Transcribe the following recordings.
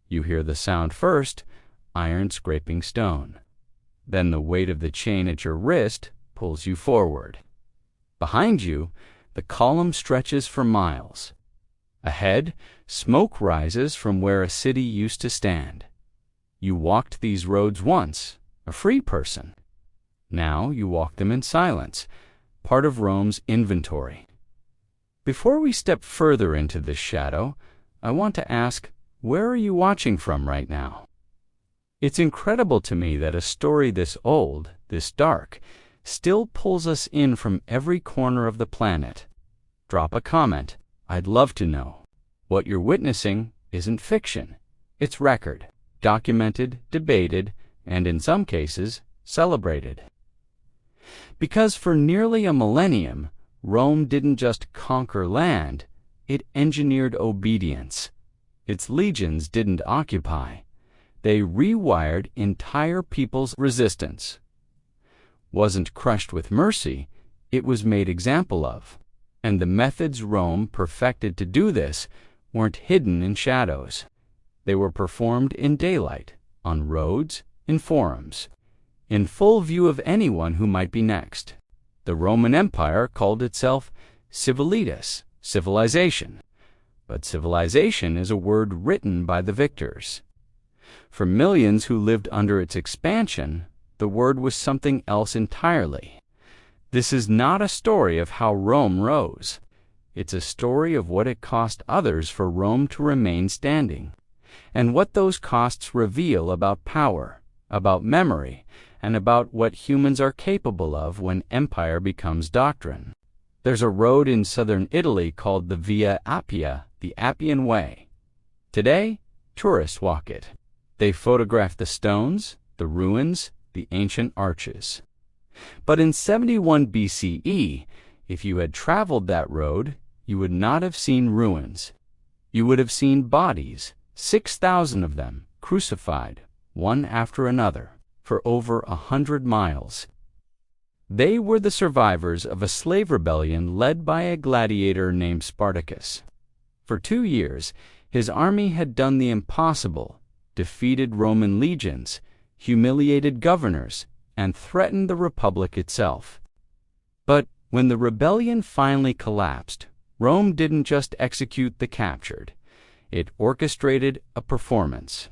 You hear the sound first, iron scraping stone. Then the weight of the chain at your wrist pulls you forward. Behind you, the column stretches for miles. Ahead, smoke rises from where a city used to stand. You walked these roads once, a free person. Now you walk them in silence, part of Rome's inventory. Before we step further into this shadow, I want to ask, where are you watching from right now? It's incredible to me that a story this old, this dark, still pulls us in from every corner of the planet. Drop a comment. I'd love to know. What you're witnessing isn't fiction. It's record, documented, debated, and in some cases, celebrated. Because for nearly a millennium, Rome didn't just conquer land, it engineered obedience. Its legions didn't occupy. They rewired entire people's resistance. Wasn't crushed with mercy, it was made example of. And the methods Rome perfected to do this weren't hidden in shadows. They were performed in daylight, on roads, in forums, in full view of anyone who might be next. The Roman Empire called itself civilitas, civilization. But civilization is a word written by the victors. For millions who lived under its expansion, the word was something else entirely. This is not a story of how Rome rose. It's a story of what it cost others for Rome to remain standing, and what those costs reveal about power, about memory, and about what humans are capable of when empire becomes doctrine. There's a road in southern Italy called the Via Appia, the Appian Way. Today, tourists walk it. They photograph the stones, the ruins, the ancient arches. But in 71 BCE, if you had traveled that road, you would not have seen ruins. You would have seen bodies, 6,000 of them, crucified, one after another, for over 100 miles. They were the survivors of a slave rebellion led by a gladiator named Spartacus. For 2 years, his army had done the impossible, defeated Roman legions, humiliated governors, and threatened the Republic itself. But when the rebellion finally collapsed, Rome didn't just execute the captured. It orchestrated a performance.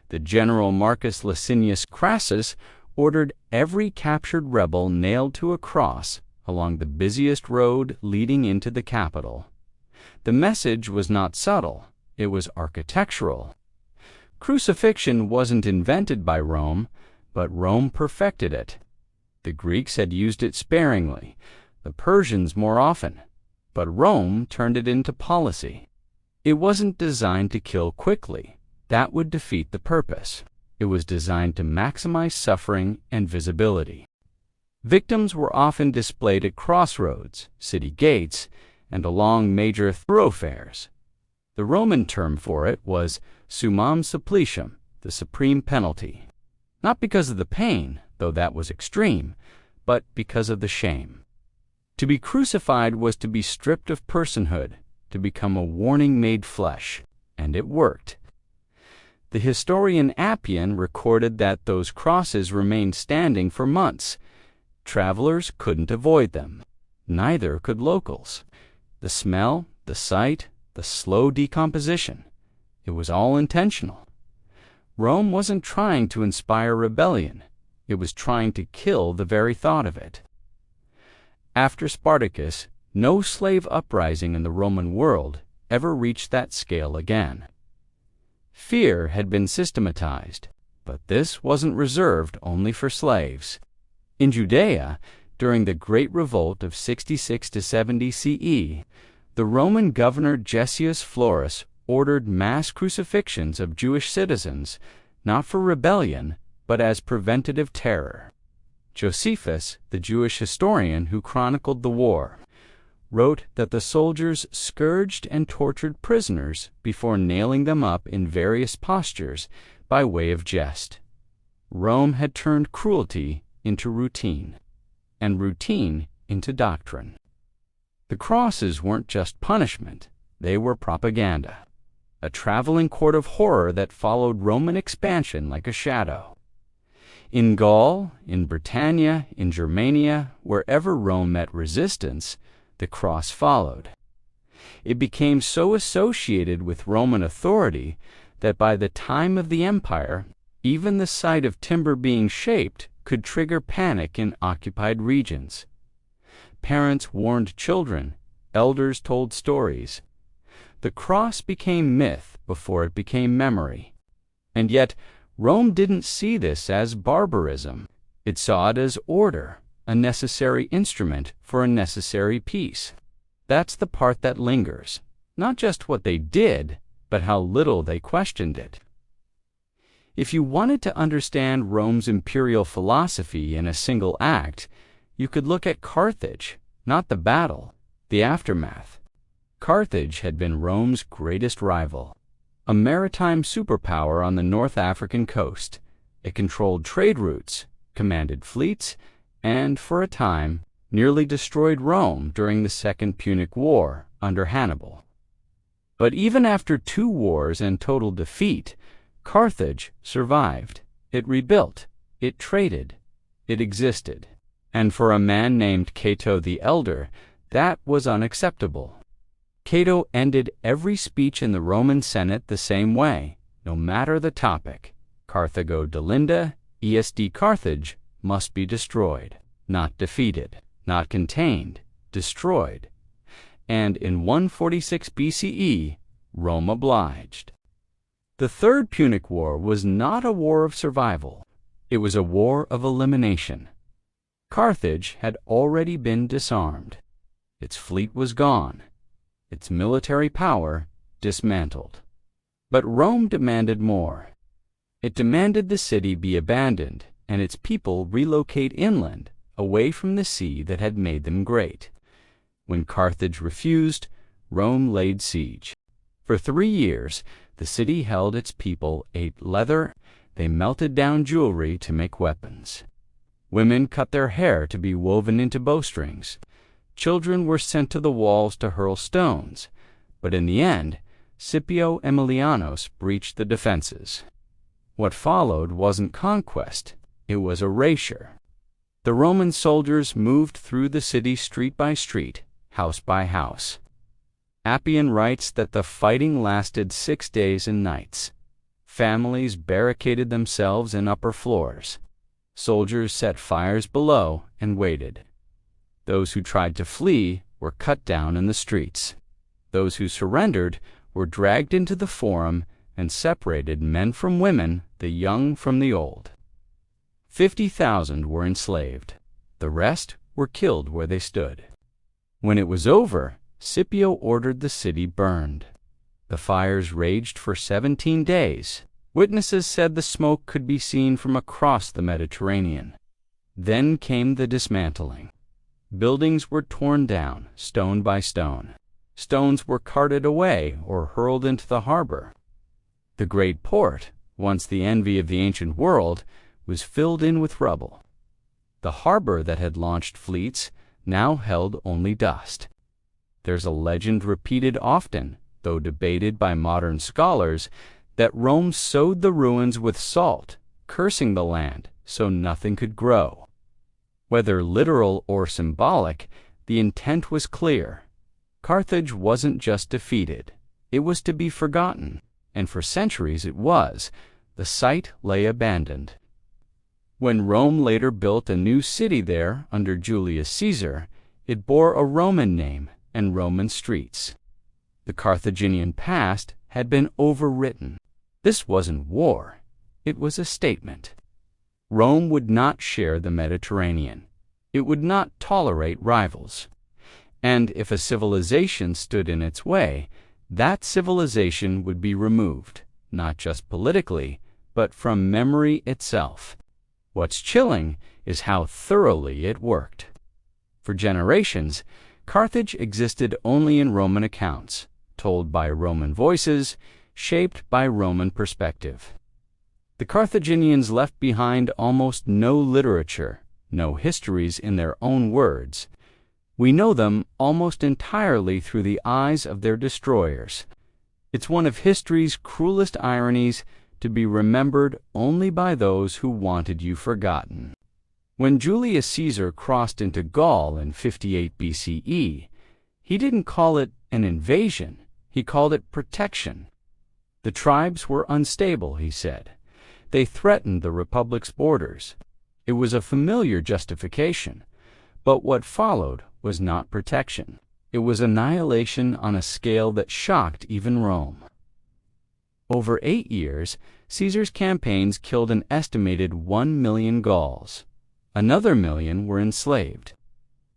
The general Marcus Licinius Crassus ordered every captured rebel nailed to a cross along the busiest road leading into the capital. The message was not subtle, it was architectural. Crucifixion wasn't invented by Rome, but Rome perfected it. The Greeks had used it sparingly, the Persians more often, but Rome turned it into policy. It wasn't designed to kill quickly. That would defeat the purpose. It was designed to maximize suffering and visibility. Victims were often displayed at crossroads, city gates, and along major thoroughfares. The Roman term for it was summum supplicium, the supreme penalty. Not because of the pain, though that was extreme, but because of the shame. To be crucified was to be stripped of personhood, to become a warning made flesh, and it worked. The historian Appian recorded that those crosses remained standing for months. Travelers couldn't avoid them. Neither could locals. The smell, the sight, the slow decomposition. It was all intentional. Rome wasn't trying to inspire rebellion. It was trying to kill the very thought of it. After Spartacus, no slave uprising in the Roman world ever reached that scale again. Fear had been systematized, but this wasn't reserved only for slaves. In Judea, during the Great Revolt of 66 to 70 CE, the Roman governor Gessius Florus ordered mass crucifixions of Jewish citizens, not for rebellion, but as preventative terror. Josephus, the Jewish historian who chronicled the war, wrote that the soldiers scourged and tortured prisoners before nailing them up in various postures by way of jest. Rome had turned cruelty into routine, and routine into doctrine. The crosses weren't just punishment, they were propaganda. a traveling court of horror that followed Roman expansion like a shadow. In Gaul, in Britannia, in Germania, wherever Rome met resistance, the cross followed. It became so associated with Roman authority that by the time of the empire, even the sight of timber being shaped could trigger panic in occupied regions. Parents warned children, elders told stories. The cross became myth before it became memory. And yet, Rome didn't see this as barbarism. It saw it as order, a necessary instrument for a necessary peace. That's the part that lingers, not just what they did, but how little they questioned it. If you wanted to understand Rome's imperial philosophy in a single act, you could look at Carthage, not the battle, the aftermath. Carthage had been Rome's greatest rival, a maritime superpower on the North African coast. It controlled trade routes, commanded fleets, and, for a time, nearly destroyed Rome during the Second Punic War under Hannibal. But even after 2 wars and total defeat, Carthage survived. It rebuilt. It traded. It existed. And for a man named Cato the Elder, that was unacceptable. Cato ended every speech in the Roman Senate the same way, no matter the topic. Carthago delinda, est Carthage must be destroyed, not defeated, not contained, destroyed. And in 146 BCE, Rome obliged. The Third Punic War was not a war of survival. It was a war of elimination. Carthage had already been disarmed. Its fleet was gone. Its military power dismantled. But Rome demanded more. It demanded the city be abandoned and its people relocate inland, away from the sea that had made them great. When Carthage refused, Rome laid siege. For 3 years, the city held its people, ate leather, they melted down jewelry to make weapons. Women cut their hair to be woven into bowstrings. Children were sent to the walls to hurl stones, but in the end, Scipio Aemilianus breached the defenses. What followed wasn't conquest, it was erasure. The Roman soldiers moved through the city street by street, house by house. Appian writes that the fighting lasted 6 days and nights. Families barricaded themselves in upper floors. Soldiers set fires below and waited. Those who tried to flee were cut down in the streets. Those who surrendered were dragged into the forum and separated men from women, the young from the old. 50,000 were enslaved. The rest were killed where they stood. When it was over, Scipio ordered the city burned. The fires raged for 17 days. Witnesses said the smoke could be seen from across the Mediterranean. Then came the dismantling. Buildings were torn down, stone by stone. Stones were carted away or hurled into the harbor. The great port, once the envy of the ancient world, was filled in with rubble. The harbor that had launched fleets now held only dust. There's a legend repeated often, though debated by modern scholars, that Rome sowed the ruins with salt, cursing the land so nothing could grow. Whether literal or symbolic, the intent was clear. Carthage wasn't just defeated. It was to be forgotten, and for centuries it was. The site lay abandoned. When Rome later built a new city there under Julius Caesar, it bore a Roman name and Roman streets. The Carthaginian past had been overwritten. This wasn't war. It was a statement. Rome would not share the Mediterranean. It would not tolerate rivals. And if a civilization stood in its way, that civilization would be removed, not just politically, but from memory itself. What's chilling is how thoroughly it worked. For generations, Carthage existed only in Roman accounts, told by Roman voices, shaped by Roman perspective. The Carthaginians left behind almost no literature, no histories in their own words. We know them almost entirely through the eyes of their destroyers. It's one of history's cruelest ironies, to be remembered only by those who wanted you forgotten. When Julius Caesar crossed into Gaul in 58 BCE, he didn't call it an invasion, he called it protection. The tribes were unstable, he said. They threatened the republic's borders. It was a familiar justification, but what followed was not protection. It was annihilation on a scale that shocked even Rome. Over 8 years, Caesar's campaigns killed an estimated 1 million Gauls. Another million were enslaved.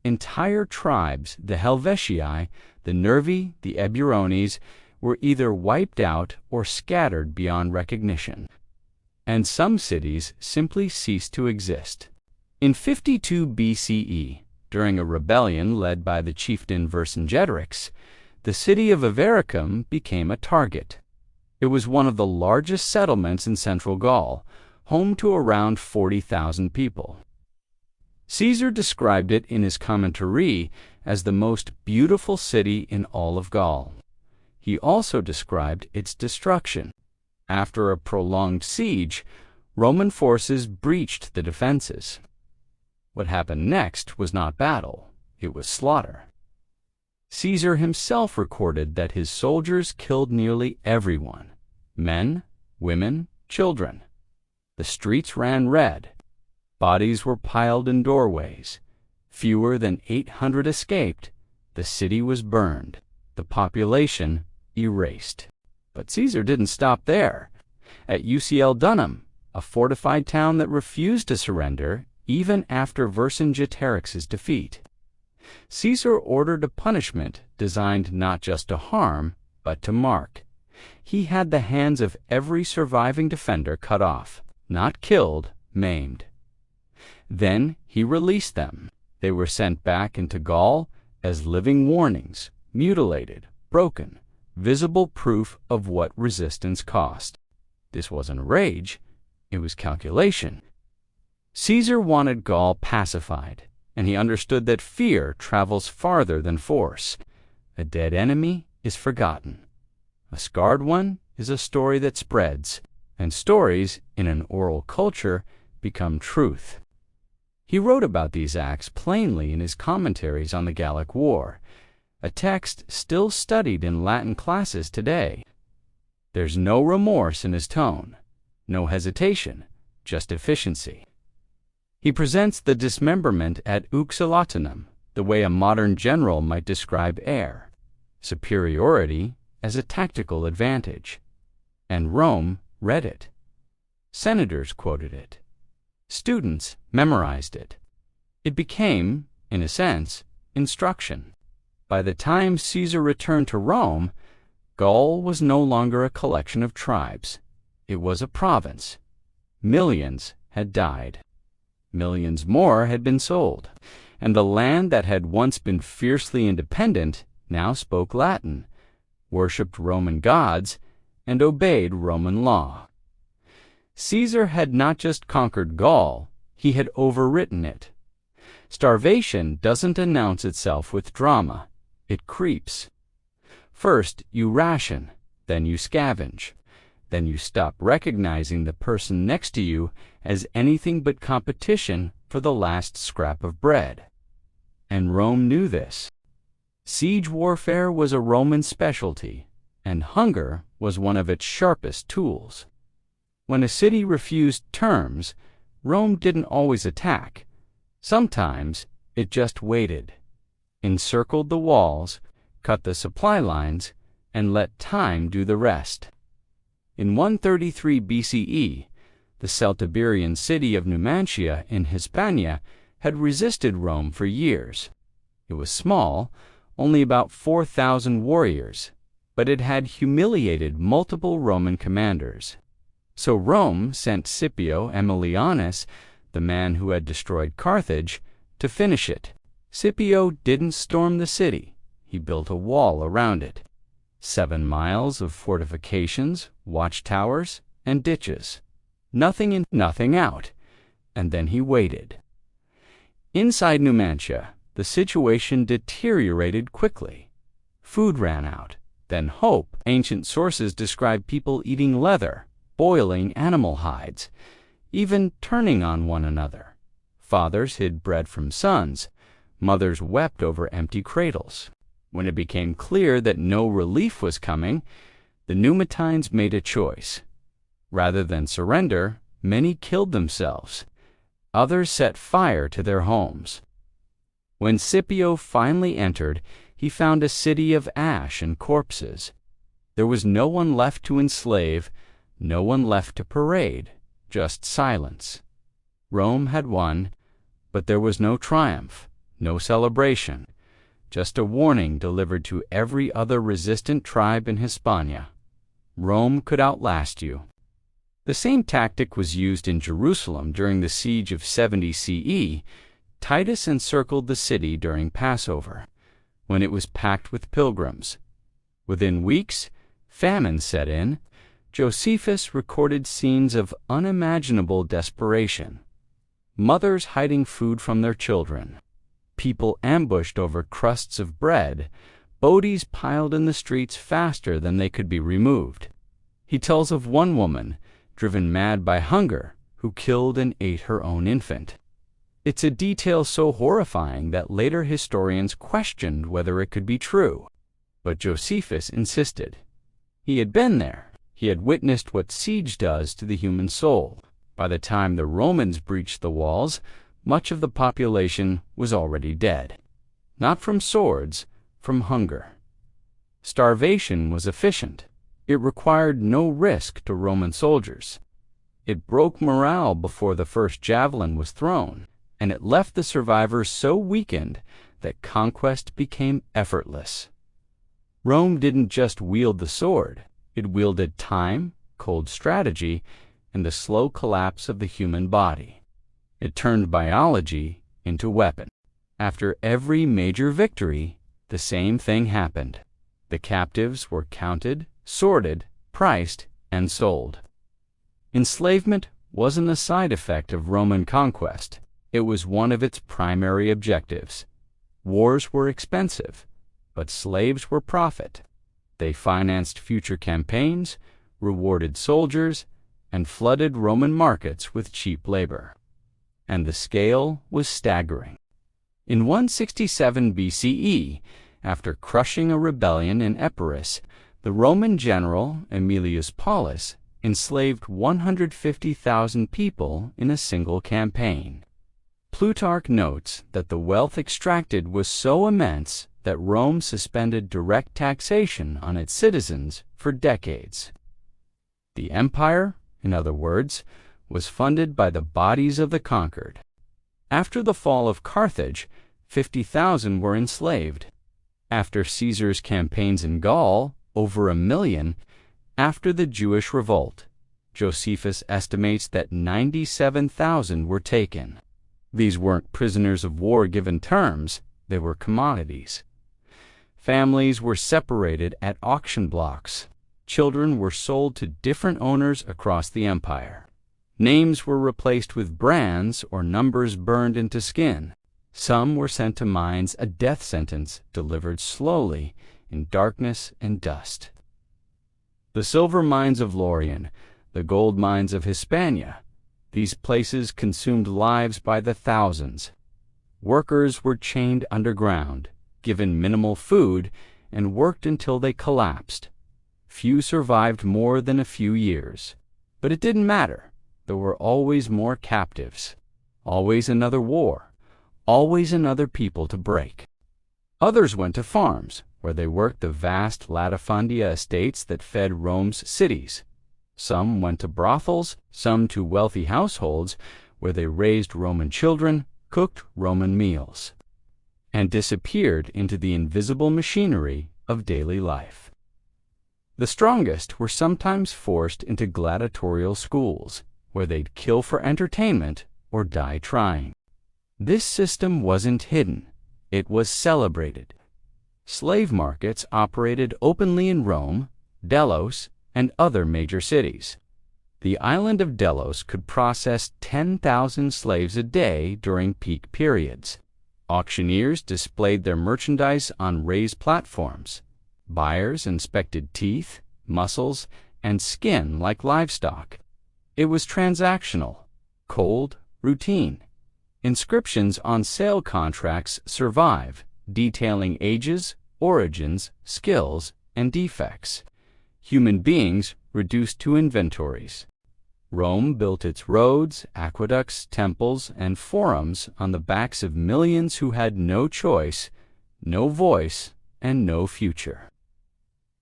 Entire tribes, the Helvetii, the Nervi, the Eburones, were either wiped out or scattered beyond recognition. And some cities simply ceased to exist. In 52 BCE, during a rebellion led by the chieftain Vercingetorix, the city of Avaricum became a target. It was one of the largest settlements in central Gaul, home to around 40,000 people. Caesar described it in his commentary as the most beautiful city in all of Gaul. He also described its destruction. After a prolonged siege, Roman forces breached the defenses. What happened next was not battle, it was slaughter. Caesar himself recorded that his soldiers killed nearly everyone: men, women, children. The streets ran red. Bodies were piled in doorways. Fewer than 800 escaped. The city was burned. The population erased. But Caesar didn't stop there. At UCL Dunham, a fortified town that refused to surrender even after Vercingetorix's defeat, Caesar ordered a punishment designed not just to harm, but to mark. He had the hands of every surviving defender cut off, not killed, maimed. Then he released them. They were sent back into Gaul as living warnings, mutilated, broken, visible proof of what resistance cost. This wasn't rage, it was calculation. Caesar wanted Gaul pacified, and he understood that fear travels farther than force. A dead enemy is forgotten. A scarred one is a story that spreads, and stories in an oral culture become truth. He wrote about these acts plainly in his commentaries on the Gallic War, a text still studied in Latin classes today. There's no remorse in his tone, no hesitation, just efficiency. He presents the dismemberment at Uxelotinum the way a modern general might describe air, superiority as a tactical advantage. And Rome read it. Senators quoted it. Students memorized it. It became, in a sense, instruction. By the time Caesar returned to Rome, Gaul was no longer a collection of tribes. It was a province. Millions had died. Millions more had been sold, and the land that had once been fiercely independent now spoke Latin, worshipped Roman gods, and obeyed Roman law. Caesar had not just conquered Gaul, he had overwritten it. Starvation doesn't announce itself with drama, it creeps. First you ration, then you scavenge. Then you stop recognizing the person next to you as anything but competition for the last scrap of bread. And Rome knew this. Siege warfare was a Roman specialty, and hunger was one of its sharpest tools. When a city refused terms, Rome didn't always attack. Sometimes it just waited, encircled the walls, cut the supply lines, and let time do the rest. In 133 BCE, the Celtiberian city of Numantia in Hispania had resisted Rome for years. It was small, only about 4,000 warriors, but it had humiliated multiple Roman commanders. So Rome sent Scipio Aemilianus, the man who had destroyed Carthage, to finish it. Scipio didn't storm the city. He built a wall around it. 7 miles of fortifications, watchtowers, and ditches. Nothing in, nothing out. And then he waited. Inside Numantia, the situation deteriorated quickly. Food ran out. then hope. Ancient sources describe people eating leather, boiling animal hides, even turning on one another. Fathers hid bread from sons. Mothers wept over empty cradles. When it became clear that no relief was coming, the Numidians made a choice. Rather than surrender, many killed themselves. Others set fire to their homes. When Scipio finally entered, he found a city of ash and corpses. There was no one left to enslave, no one left to parade, just silence. Rome had won, but there was no triumph, no celebration, just a warning delivered to every other resistant tribe in Hispania. Rome could outlast you. The same tactic was used in Jerusalem during the siege of 70 CE. Titus encircled the city during Passover, when it was packed with pilgrims. Within weeks, famine set in. Josephus recorded scenes of unimaginable desperation. Mothers hiding food from their children. People ambushed over crusts of bread. Bodies piled in the streets faster than they could be removed. He tells of one woman, driven mad by hunger, who killed and ate her own infant. It's a detail so horrifying that later historians questioned whether it could be true. But Josephus insisted. He had been there. He had witnessed what siege does to the human soul. By the time the Romans breached the walls, much of the population was already dead. Not from swords, from hunger. Starvation was efficient. It required no risk to Roman soldiers. It broke morale before the first javelin was thrown, and it left the survivors so weakened that conquest became effortless. Rome didn't just wield the sword. It wielded time, cold strategy, and the slow collapse of the human body. It turned biology into weapon. After every major victory, the same thing happened. The captives were counted, sorted, priced, and sold. Enslavement wasn't a side effect of Roman conquest. It was one of its primary objectives. Wars were expensive, but slaves were profit. They financed future campaigns, rewarded soldiers, and flooded Roman markets with cheap labor. And the scale was staggering. In 167 BCE, after crushing a rebellion in Epirus, the Roman general Aemilius Paulus enslaved 150,000 people in a single campaign. Plutarch notes that the wealth extracted was so immense that Rome suspended direct taxation on its citizens for decades. The empire, in other words, was funded by the bodies of the conquered. After the fall of Carthage, 50,000 were enslaved. After Caesar's campaigns in Gaul, over 1 million. After the Jewish revolt, Josephus estimates that 97,000 were taken. These weren't prisoners of war given terms, they were commodities. Families were separated at auction blocks. Children were sold to different owners across the empire. Names were replaced with brands or numbers burned into skin. Some were sent to mines, a death sentence delivered slowly in darkness and dust. The silver mines of Lorient, the gold mines of Hispania, these places consumed lives by the thousands. Workers were chained underground, given minimal food, and worked until they collapsed. Few survived more than a few years. But it didn't matter. There were always more captives, always another war, always another people to break. Others went to farms, where they worked the vast latifundia estates that fed Rome's cities. Some went to brothels, some to wealthy households, where they raised Roman children, cooked Roman meals, and disappeared into the invisible machinery of daily life. The strongest were sometimes forced into gladiatorial schools, where they'd kill for entertainment or die trying. This system wasn't hidden. It was celebrated. Slave markets operated openly in Rome, Delos, and other major cities. The island of Delos could process 10,000 slaves a day during peak periods. Auctioneers displayed their merchandise on raised platforms. Buyers inspected teeth, muscles, and skin like livestock. It was transactional, cold, routine. Inscriptions on sale contracts survive, detailing ages, origins, skills, and defects. Human beings reduced to inventories. Rome built its roads, aqueducts, temples, and forums on the backs of millions who had no choice, no voice, and no future.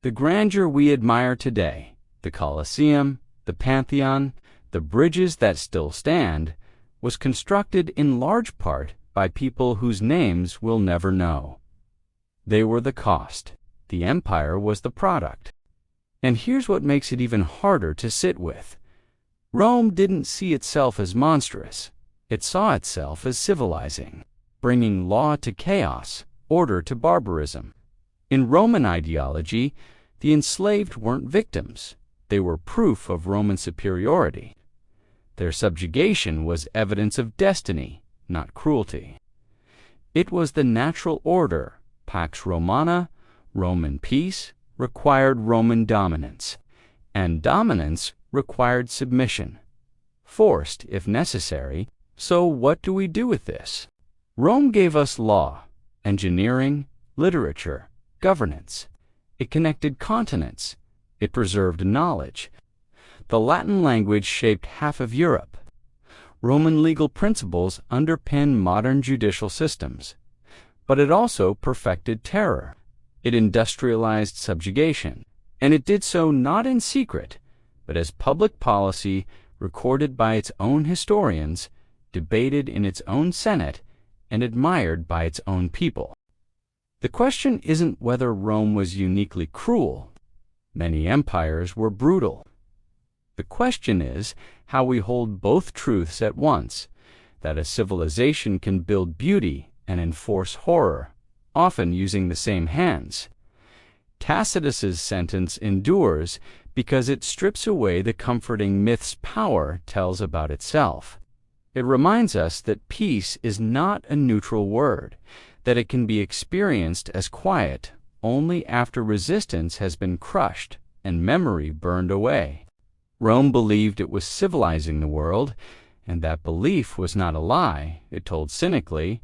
The grandeur we admire today, the Colosseum, the Pantheon, the bridges that still stand, was constructed in large part by people whose names we'll never know. They were the cost. The empire was the product. And here's what makes it even harder to sit with. Rome didn't see itself as monstrous. It saw itself as civilizing, bringing law to chaos, order to barbarism. In Roman ideology, the enslaved weren't victims. They were proof of Roman superiority. Their subjugation was evidence of destiny, not cruelty. It was the natural order, Pax Romana, Roman peace, required Roman dominance, and dominance required submission, forced if necessary. So what do we do with this? Rome gave us law, engineering, literature, governance. It connected continents. It preserved knowledge. The Latin language shaped half of Europe. Roman legal principles underpin modern judicial systems. But it also perfected terror. It industrialized subjugation. And it did so not in secret, but as public policy recorded by its own historians, debated in its own Senate, and admired by its own people. The question isn't whether Rome was uniquely cruel. Many empires were brutal. The question is how we hold both truths at once, that a civilization can build beauty and enforce horror, often using the same hands. Tacitus's sentence endures because it strips away the comforting myth's power tells about itself. It reminds us that peace is not a neutral word, that it can be experienced as quiet only after resistance has been crushed and memory burned away. Rome believed it was civilizing the world, and that belief was not a lie, it told cynically,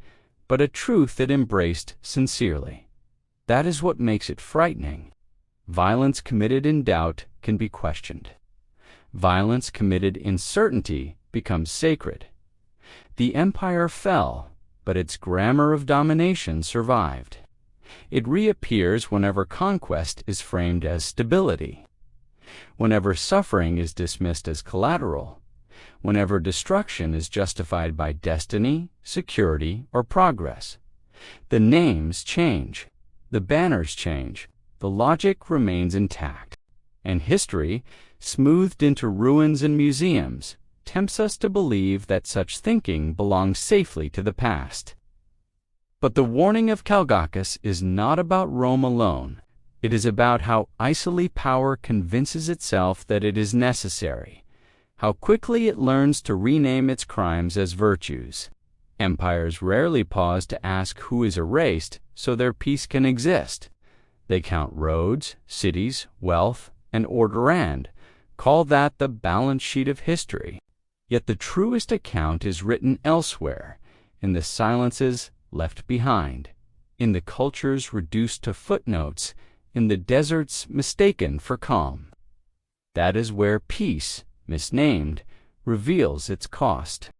but a truth it embraced sincerely. That is what makes it frightening. Violence committed in doubt can be questioned. Violence committed in certainty becomes sacred. The empire fell, but its grammar of domination survived. It reappears whenever conquest is framed as stability, whenever suffering is dismissed as collateral, whenever destruction is justified by destiny, security, or progress. The names change, the banners change, the logic remains intact, and history, smoothed into ruins and museums, tempts us to believe that such thinking belongs safely to the past. But the warning of Calgacus is not about Rome alone. It is about how icily power convinces itself that it is necessary, how quickly it learns to rename its crimes as virtues. Empires rarely pause to ask who is erased so their peace can exist. They count roads, cities, wealth, and order and call that the balance sheet of history. Yet the truest account is written elsewhere, in the silences left behind, in the cultures reduced to footnotes, in the deserts mistaken for calm. That is where peace, misnamed, reveals its cost.